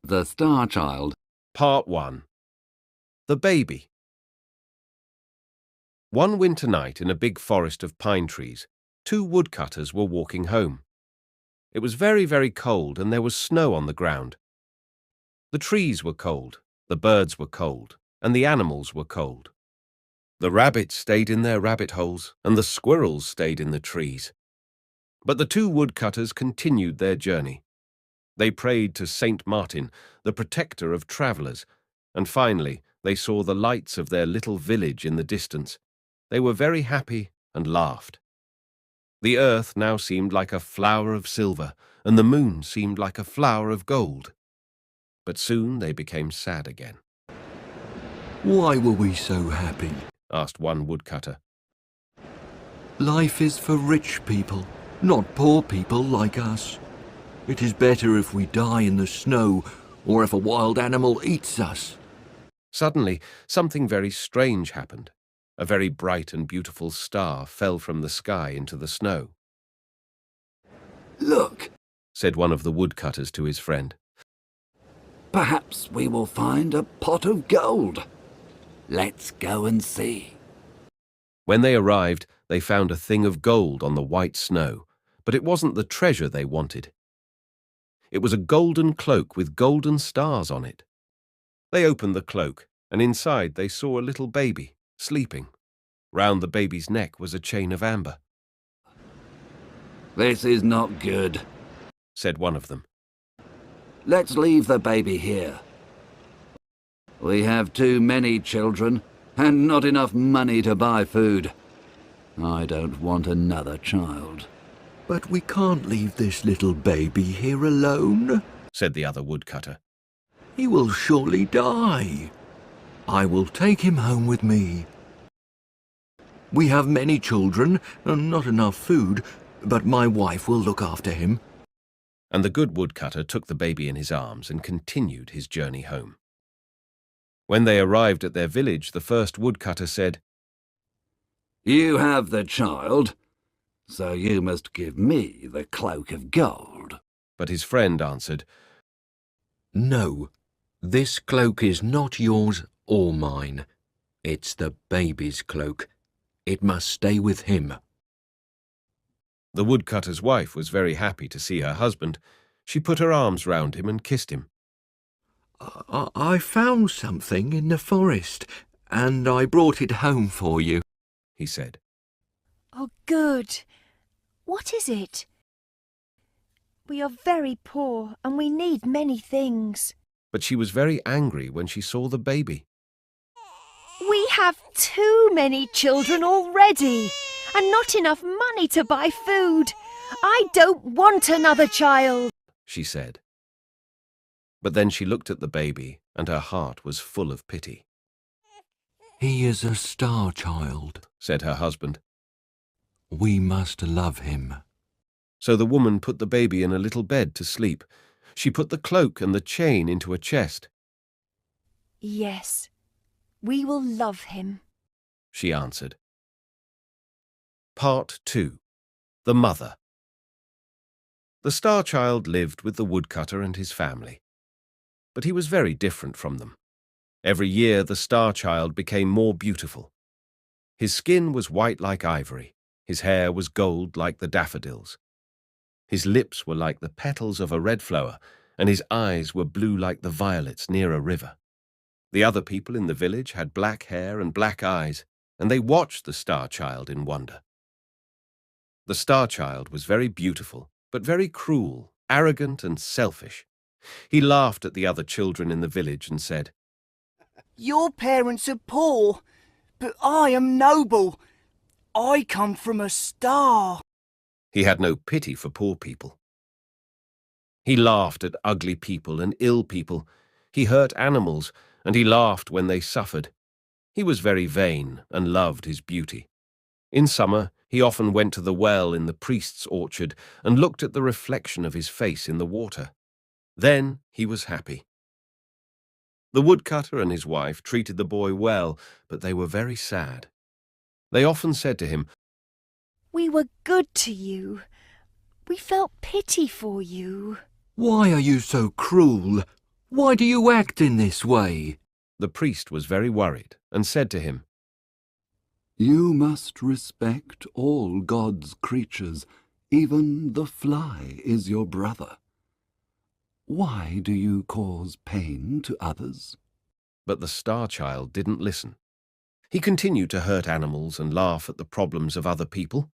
The Star Child. Part 1. The Baby. One winter night in a big forest of pine trees, 2 woodcutters were walking home. It was very, very cold and there was snow on the ground. The trees were cold, the birds were cold, and the animals were cold. The rabbits stayed in their rabbit holes and the squirrels stayed in the trees. But the 2 woodcutters continued their journey. They prayed to Saint Martin, the protector of travellers, and finally they saw the lights of their little village in the distance. They were very happy and laughed. The earth now seemed like a flower of silver, and the moon seemed like a flower of gold. But soon they became sad again. "Why were we so happy?" asked one woodcutter. "Life is for rich people, not poor people like us. It is better if we die in the snow or if a wild animal eats us." Suddenly, something very strange happened. A very bright and beautiful star fell from the sky into the snow. "Look," said one of the woodcutters to his friend. "perhaps we will find a pot of gold. Let's go and see." When they arrived, they found a thing of gold on the white snow, but it wasn't the treasure they wanted. It was a golden cloak with golden stars on it. They opened the cloak, and inside they saw a little baby, sleeping. Round the baby's neck was a chain of amber. "This is not good," said one of them. "Let's leave the baby here. We have too many children and not enough money to buy food. I don't want another child." "But we can't leave this little baby here alone," said the other woodcutter. "He will surely die. I will take him home with me. We have many children and not enough food, but my wife will look after him." And the good woodcutter took the baby in his arms and continued his journey home. When they arrived at their village, the first woodcutter said, "You have the child, so you must give me the cloak of gold." But his friend answered, "No, this cloak is not yours or mine. It's the baby's cloak. It must stay with him." The woodcutter's wife was very happy to see her husband. She put her arms round him and kissed him. I found something in the forest, and I brought it home for you," he said. "Oh, good. What is it? We are very poor and we need many things." But she was very angry when she saw the baby. "We have too many children already and not enough money to buy food. I don't want another child," she said. But then she looked at the baby and her heart was full of pity. "He is a star child," said her husband. "We must love him." So the woman put the baby in a little bed to sleep. She put the cloak and the chain into a chest. "Yes, we will love him," she answered. Part 2. The Mother. The Star Child lived with the woodcutter and his family. But he was very different from them. Every year the Star Child became more beautiful. His skin was white like ivory. His hair was gold like the daffodils. His lips were like the petals of a red flower, and his eyes were blue like the violets near a river. The other people in the village had black hair and black eyes, and they watched the Star Child in wonder. The Star Child was very beautiful, but very cruel, arrogant and selfish. He laughed at the other children in the village and said, "Your parents are poor, but I am noble. I come from a star." He had no pity for poor people. He laughed at ugly people and ill people. He hurt animals, and he laughed when they suffered. He was very vain and loved his beauty. In summer, he often went to the well in the priest's orchard and looked at the reflection of his face in the water. Then he was happy. The woodcutter and his wife treated the boy well, but they were very sad. They often said to him, "We were good to you. We felt pity for you." "Why are you so cruel? Why do you act in this way? The priest was very worried and said to him, You must respect all God's creatures. Even the fly is your brother. Why do you cause pain to others? But the star child didn't listen. He continued to hurt animals and laugh at the problems of other people.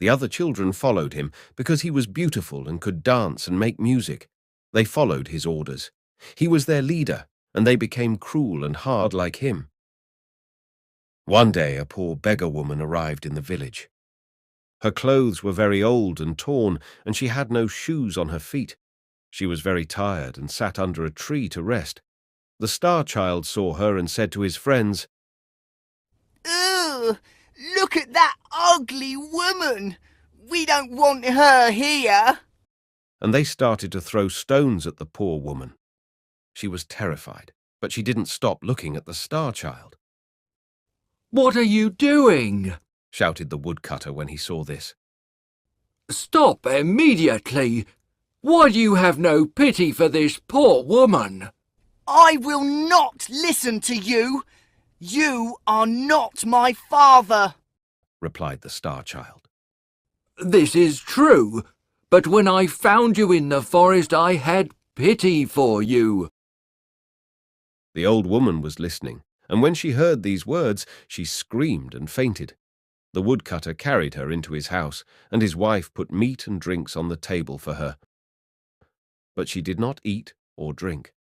The other children followed him because he was beautiful and could dance and make music. They followed his orders. He was their leader, and they became cruel and hard like him. One day a poor beggar woman arrived in the village. Her clothes were very old and torn, and she had no shoes on her feet. She was very tired and sat under a tree to rest. The star child saw her and said to his friends, Ugh! Look at that ugly woman! We don't want her here! and they started to throw stones at the poor woman. She was terrified, but she didn't stop looking at the star child. What are you doing? Shouted the woodcutter when he saw this. Stop immediately! Why do you have no pity for this poor woman? I will not listen to you! You are not my father! Replied the star child. This is true, but when I found you in the forest I had pity for you. The old woman was listening, and when she heard these words, she screamed and fainted. The woodcutter carried her into his house, and his wife put meat and drinks on the table for her. But she did not eat or drink.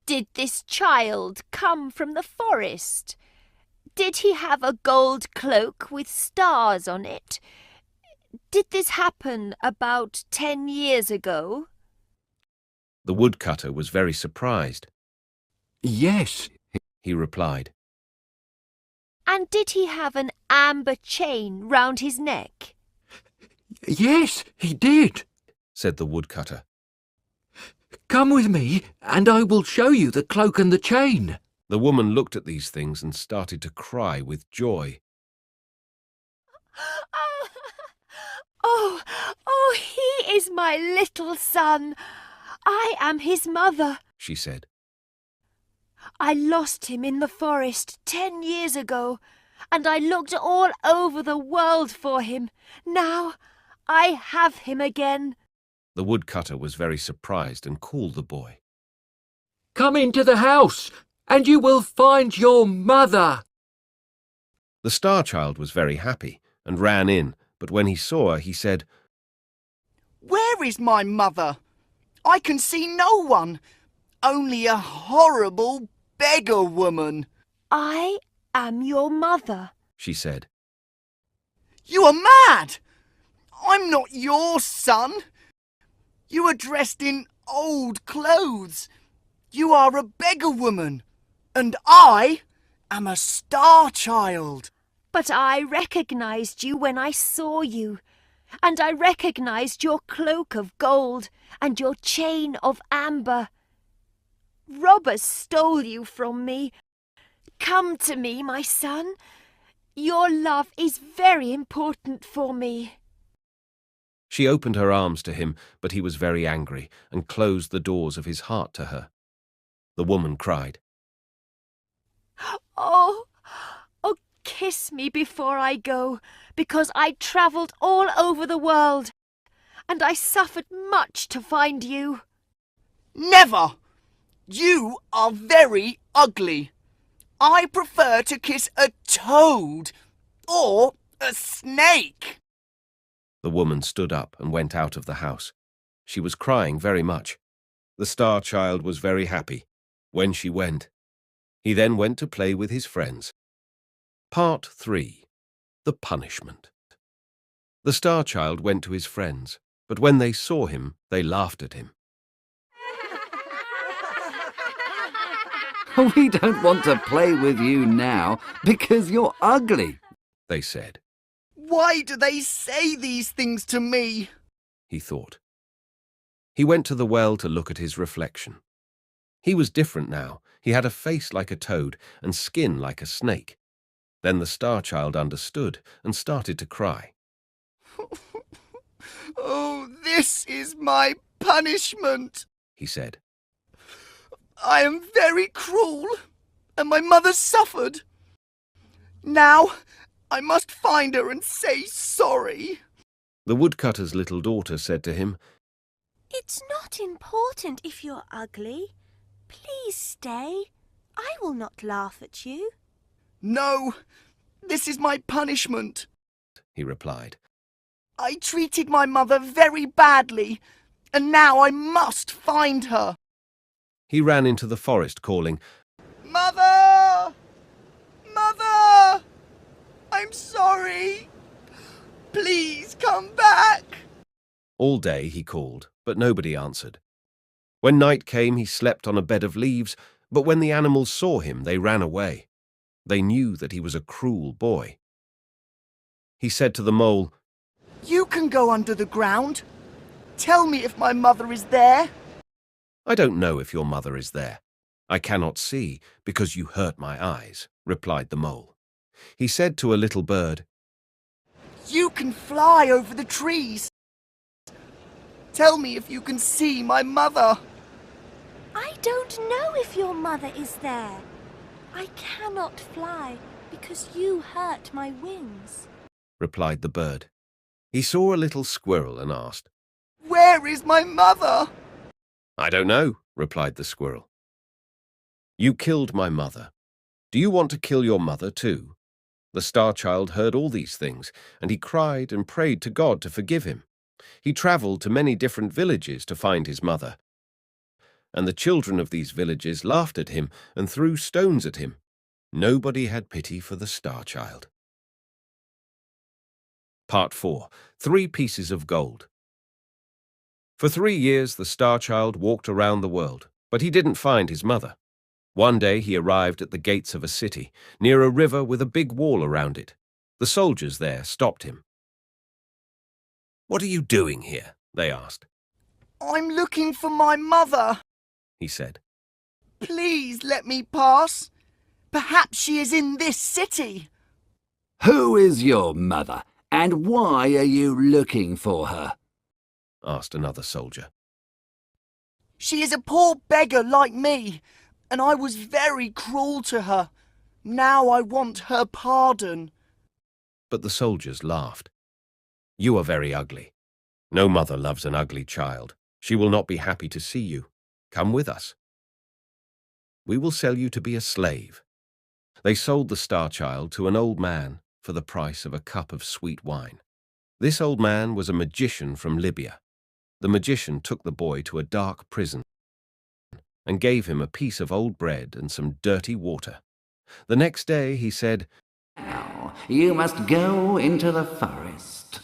Did this child come from the forest? Did he have a gold cloak with stars on it? Did this happen about 10 years ago? The woodcutter was very surprised. Yes, He replied, And did he have an amber chain round his neck? yes, he did. said the woodcutter. Come with me, and I will show you the cloak and the chain. The woman looked at these things and started to cry with joy. Oh, he is my little son. I am his mother. She said. I lost him in the forest 10 years ago, and I looked all over the world for him. Now I have him again. The woodcutter was very surprised and called the boy. Come into the house, and you will find your mother. The star child was very happy and ran in, but when he saw her, he said, Where is my mother? I can see no one. Only a horrible beggar woman. I am your mother. she said. You are mad! I'm not your son. You are dressed in old clothes. You are a beggar woman. And I am a star child. But I recognized you when I saw you, and I recognized your cloak of gold and your chain of amber. Robbers stole you from me. Come to me, my son. Your love is very important for me. She opened her arms to him, but he was very angry and closed the doors of his heart to her. The woman cried, Oh, kiss me before I go, because I travelled all over the world, and I suffered much to find you. Never! You are very ugly. I prefer to kiss a toad or a snake. The woman stood up and went out of the house. She was crying very much. The star child was very happy when she went. He then went to play with his friends. Part 3. The Punishment. The star child went to his friends, but when they saw him, they laughed at him. We don't want to play with you now because you're ugly. They said. Why do they say these things to me? He thought. He went to the well to look at his reflection. He was different now. He had a face like a toad and skin like a snake. Then the star child understood and started to cry. Oh, this is my punishment, He said. I am very cruel, and my mother suffered. Now, I must find her and say sorry. The woodcutter's little daughter said to him, It's not important if you're ugly. Please stay. I will not laugh at you. No, this is my punishment. he replied. I treated my mother very badly, and now I must find her. He ran into the forest calling, Mother! Mother! I'm sorry. Please come back. All day he called, but nobody answered. When night came, he slept on a bed of leaves, but when the animals saw him, they ran away. They knew that he was a cruel boy. He said to the mole, You can go under the ground. Tell me if my mother is there. I don't know if your mother is there. I cannot see because you hurt my eyes, replied the mole. He said to a little bird, You can fly over the trees. Tell me if you can see my mother. I don't know if your mother is there. I cannot fly because you hurt my wings. replied the bird. He saw a little squirrel and asked, Where is my mother? I don't know, replied the squirrel. You killed my mother. Do you want to kill your mother too? The star child heard all these things, and he cried and prayed to God to forgive him. He travelled to many different villages to find his mother. And the children of these villages laughed at him and threw stones at him. Nobody had pity for the star child. Part 4. 3 Pieces of Gold. For 3 years the star child walked around the world, but he didn't find his mother. One day he arrived at the gates of a city, near a river with a big wall around it. The soldiers there stopped him. What are you doing here? They asked. I'm looking for my mother. He said. Please let me pass. Perhaps she is in this city. Who is your mother, and why are you looking for her? Asked another soldier. She is a poor beggar like me, and I was very cruel to her. Now I want her pardon. But the soldiers laughed. You are very ugly. No mother loves an ugly child. She will not be happy to see you. Come with us. We will sell you to be a slave. They sold the star child to an old man for the price of a cup of sweet wine. This old man was a magician from Libya. The magician took the boy to a dark prison and gave him a piece of old bread and some dirty water. The next day he said, Now, you must go into the forest.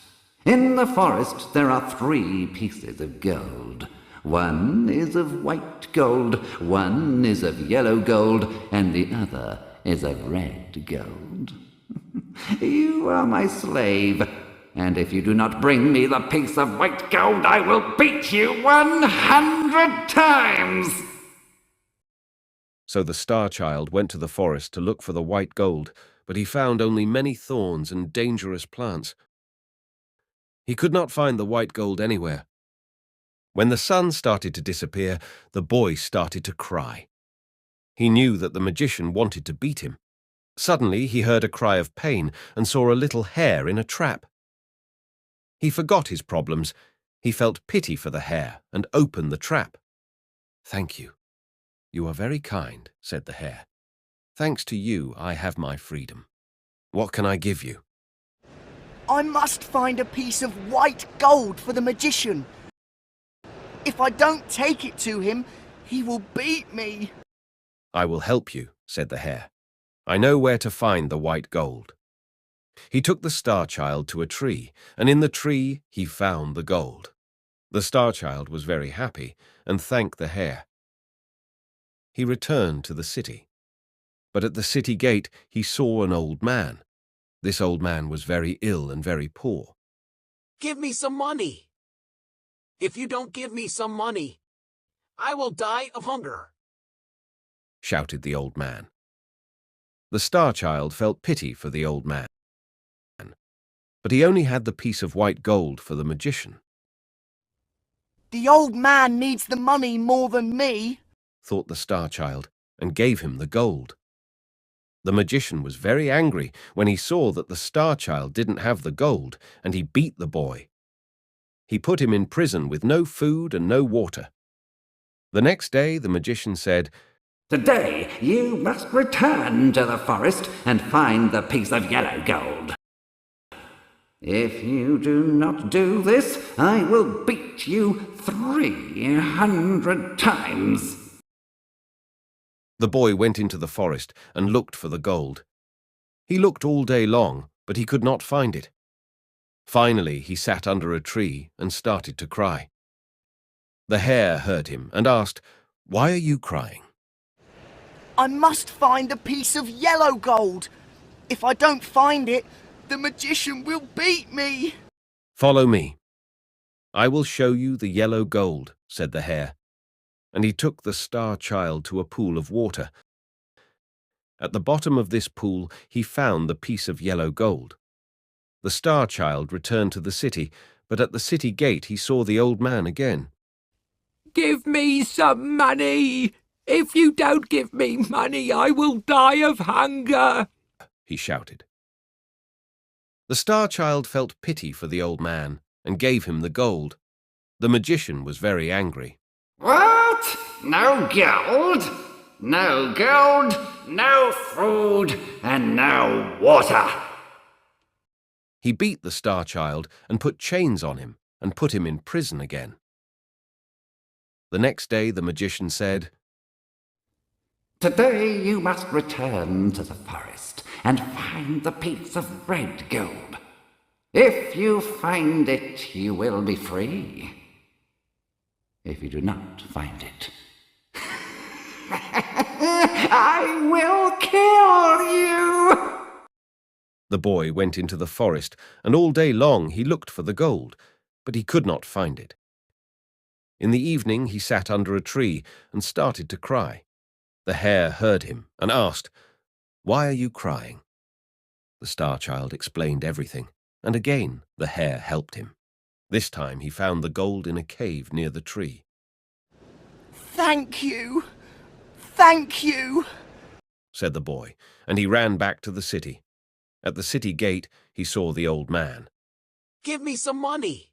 In the forest there are 3 pieces of gold. One is of white gold, one is of yellow gold, and the other is of red gold. You are my slave, and if you do not bring me the piece of white gold, I will beat you 100 times. So the star child went to the forest to look for the white gold, but he found only many thorns and dangerous plants. He could not find the white gold anywhere. When the sun started to disappear, the boy started to cry. He knew that the magician wanted to beat him. Suddenly he heard a cry of pain and saw a little hare in a trap. He forgot his problems. He felt pity for the hare and opened the trap. Thank you. You are very kind, said the hare. Thanks to you, I have my freedom. What can I give you? I must find a piece of white gold for the magician. If I don't take it to him, he will beat me. I will help you, said the hare. I know where to find the white gold. He took the star child to a tree, and in the tree he found the gold. The star child was very happy and thanked the hare. He returned to the city. But at the city gate he saw an old man. This old man was very ill and very poor. Give me some money. If you don't give me some money, I will die of hunger, shouted the old man. The star child felt pity for the old man, but he only had the piece of white gold for the magician. The old man needs the money more than me, thought the Star Child, and gave him the gold. The magician was very angry when he saw that the Star Child didn't have the gold, and he beat the boy. He put him in prison with no food and no water. The next day the magician said, Today you must return to the forest and find the piece of yellow gold. If you do not do this, I will beat you 300 times. The boy went into the forest and looked for the gold. He looked all day long, but he could not find it. Finally, he sat under a tree and started to cry. The hare heard him and asked, "Why are you crying?" I must find a piece of yellow gold. If I don't find it, the magician will beat me. "Follow me. I will show you the yellow gold," said the hare, and he took the Star Child to a pool of water. At the bottom of this pool he found the piece of yellow gold. The Star Child returned to the city, but at the city gate he saw the old man again. "Give me some money! If you don't give me money, I will die of hunger!" he shouted. The Star Child felt pity for the old man and gave him the gold. The magician was very angry. What? No gold? No gold, no food, and no water. He beat the Star Child and put chains on him and put him in prison again. The next day the magician said, Today you must return to the forest and find the piece of red gold. If you find it, you will be free. If you do not find it, I will kill you! The boy went into the forest, and all day long he looked for the gold, but he could not find it. In the evening he sat under a tree and started to cry. The hare heard him and asked, "Why are you crying?" The Star Child explained everything, and again the hare helped him. This time he found the gold in a cave near the tree. Thank you, said the boy, and he ran back to the city. At the city gate he saw the old man. Give me some money.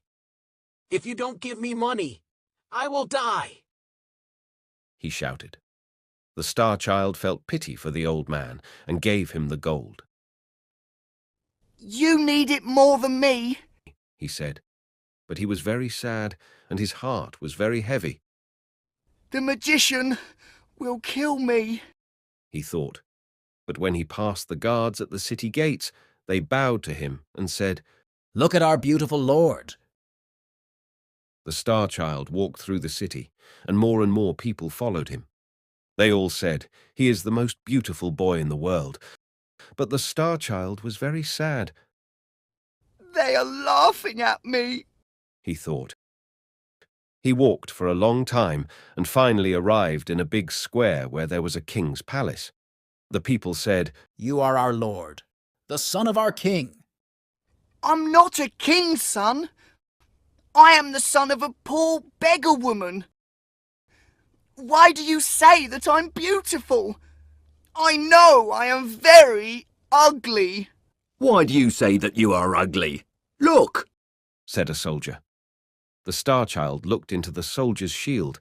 If you don't give me money, I will die, he shouted. The Star Child felt pity for the old man and gave him the gold. You need it more than me, he said, but he was very sad and his heart was very heavy. The magician will kill me, he thought. But when he passed the guards at the city gates, they bowed to him and said, "Look at our beautiful lord." The Star Child walked through the city, and more people followed him. They all said, "He is the most beautiful boy in the world." But the Star Child was very sad. They are laughing at me, he thought. He walked for a long time and finally arrived in a big square where there was a king's palace. The people said, "You are our lord, the son of our king." I'm not a king's son. I am the son of a poor beggar woman. Why do you say that I'm beautiful? I know I am very ugly. Why do you say that you are ugly? Look, said a soldier. The Star Child looked into the soldier's shield.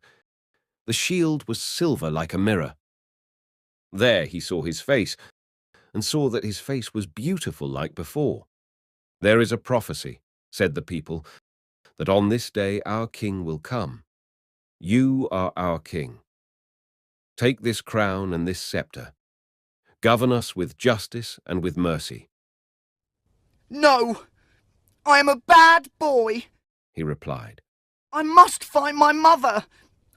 The shield was silver like a mirror. There he saw his face, and saw that his face was beautiful like before. There is a prophecy, said the people, that on this day our king will come. You are our king. Take this crown and this scepter. Govern us with justice and with mercy. No, I am a bad boy, he replied. I must find my mother.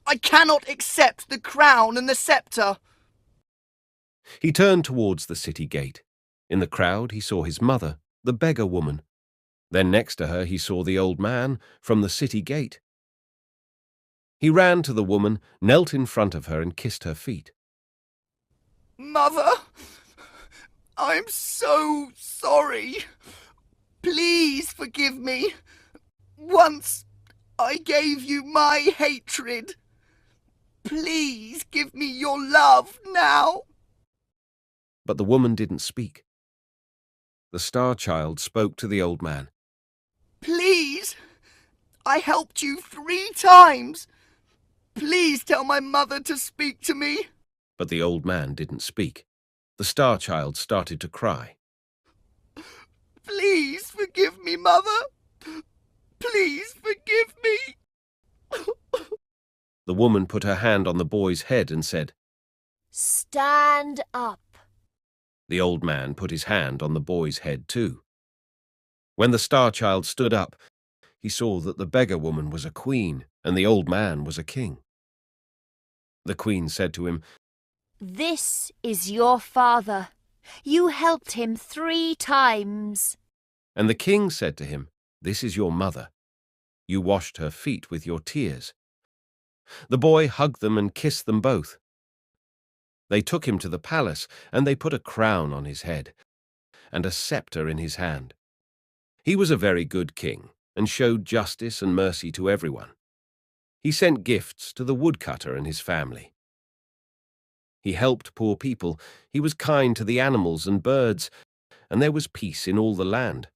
I cannot accept the crown and the scepter. He turned towards the city gate. In the crowd he saw his mother, the beggar woman. Then next to her he saw the old man from the city gate. He ran to the woman, knelt in front of her and kissed her feet. Mother, I'm so sorry. Please forgive me. Once I gave you my hatred. Please give me your love now. But the woman didn't speak. The Star Child spoke to the old man. Please, I helped you 3 times. Please tell my mother to speak to me. But the old man didn't speak. The Star Child started to cry. Please forgive me, Mother. Please forgive me. The woman put her hand on the boy's head and said, Stand up. The old man put his hand on the boy's head too. When the Star Child stood up, he saw that the beggar woman was a queen and the old man was a king. The queen said to him, This is your father. You helped him 3 times. and the king said to him, This is your mother. You washed her feet with your tears. The boy hugged them and kissed them both. They took him to the palace, and they put a crown on his head and a scepter in his hand. He was a very good king and showed justice and mercy to everyone. He sent gifts to the woodcutter and his family. He helped poor people, he was kind to the animals and birds, and there was peace in all the land.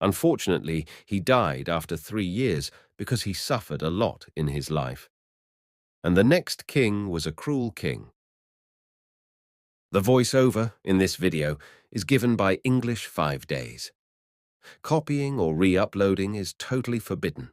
Unfortunately, he died after 3 years because he suffered a lot in his life. And the next king was a cruel king. The voiceover in this video is given by English 5 Days. Copying or re-uploading is totally forbidden.